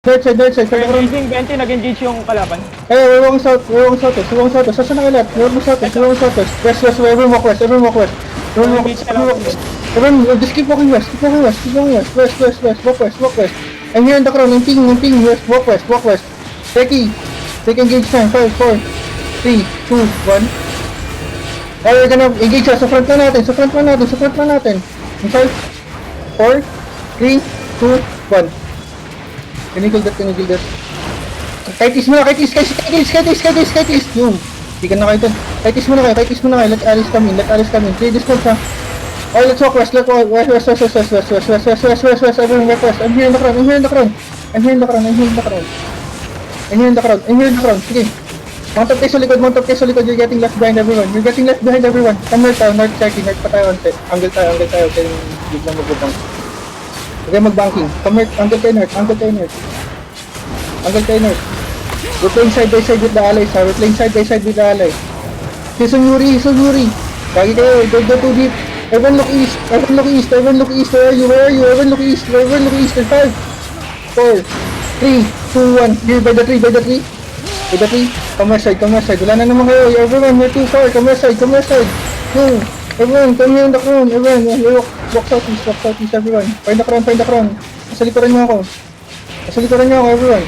Right side, kaya ko rin. Engaging 20, nag-engage yung kalaban. We're walking south, saan na kayo lahat? We're walking south, west, everyone walk west, everyone, just keep walking west, walk west. I'm here in the crown, I'm ping, west, walk west. Take engage time, 5, 4, 3, 2, 1. We're gonna engage sa front na natin. In 5, 4, 3, 2, 1. Kinigil that. Kahit is muna. Yung. Hindi ka na kayo dun. Kahit is muna kayo. Let Alice come in. Play this course ha. Okay, let's walk west. West. Everyone walk west. I'm here in the crown. Sige. Mount up kayo sa likod. You're getting left behind everyone. Come north checking. North pa tayo. Angle tayo. Kaya biglang magbubang. Okay, mag-banking. Angle kayo north. We're playing side by side with the allies. Here's Yuri. Lagi kayo, don't go too deep. Everyone look east. Where are you? Everyone look east. In 5, 4, 3, 2, 1. Here by the tree. Come west side. Wala na naman kayo. Everyone, you're too far. Come west side. No. Everyone, come here in the crown. Everyone, walk southeast, everyone. Find the crown. Nasa likuran niyo ako, everyone.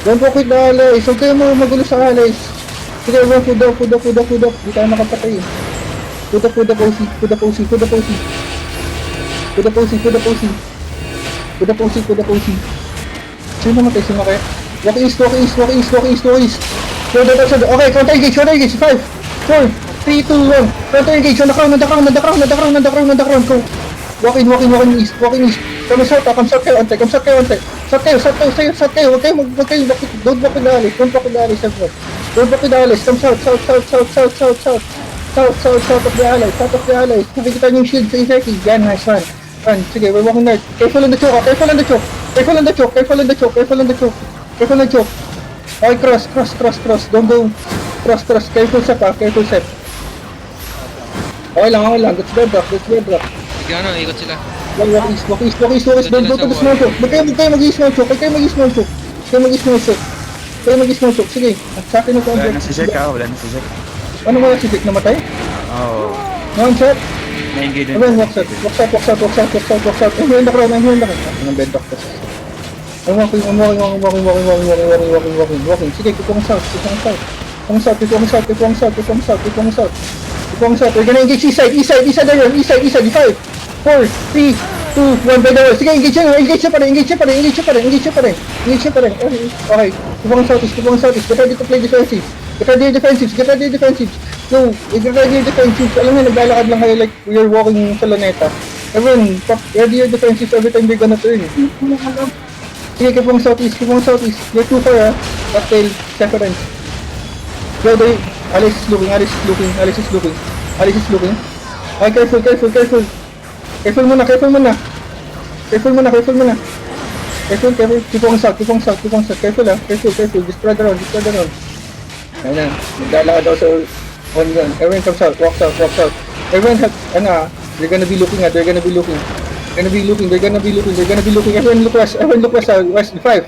Don't walk with the allies. Huwag kayo magulo sa allies. Sige, everyone, food up. Di tayo makapatay. Food up OC. Sino namatay? Walk east. Okay, counter engage. 5, 4, 3, 2, 1. Counter engage. On the crown. Go. Walk in east. Come south kayo, ante. South kayo. Huwag kayo. Don't walk with the allies, everyone. Don't walk with the allies. Come south of the allies. Nakikita niyo yung shield sa Iseki. Yan, nice one. Run. Sige, we're walking north. Careful on the choke. Okay, cross. Don't go. Cross. Careful step. Okay lang. Let's bedrock. Ikot sila. Walk east. Don't go to the small choke. Huwag kayo mag-small choke. Sige, sa akin yung Wala convert. na si Zek ha, wala na si Zek. Ano mo si Vic namatay? Oo. One shot. Na-engage din. Walk out. I'm here in the crown. Anong bed doctor? I'm walking. Sige, keep going south. We're gonna engage east side. 5, 4, 3, 2, 1 by the wall. Sige, engage siya pa rin. Okay. Keep going southeast. Get ready to play defensive. Get ready your defensives. No, if you're ready your defensives, alam mo, naglalakad lang kayo like you're walking sa laneta. Everyone, ready your defensives every time they're gonna turn. Sige, keep going southeast. You're too far ha. Cocktail, severance. Go, Alice is looking. Okay, careful. Careful muna. Careful. Keep on south. Careful. Just spread around. Ayun na. Maglalakad daw sa on gun. Everyone comes out. Walk south. Everyone have, they're gonna be looking. They're gonna be looking. Everyone look west. West. 5,